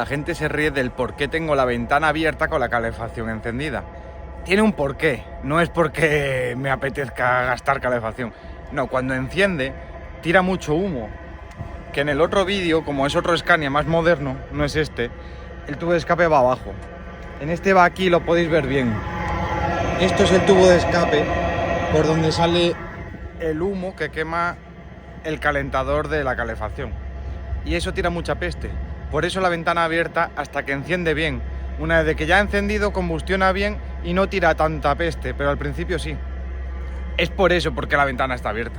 La gente se ríe del por qué tengo la ventana abierta con la calefacción encendida. Tiene un porqué, no es porque me apetezca gastar calefacción. No, cuando enciende, tira mucho humo. Que en el otro vídeo, como es otro Scania más moderno, no es este, el tubo de escape va abajo. En este va aquí, lo podéis ver bien. Esto es el tubo de escape por donde sale el humo que quema el calentador de la calefacción. Y eso tira mucha peste. Por eso la ventana abierta hasta que enciende bien. Una vez que ya ha encendido, combustiona bien y no tira tanta peste, pero al principio sí. Es por eso porque la ventana está abierta.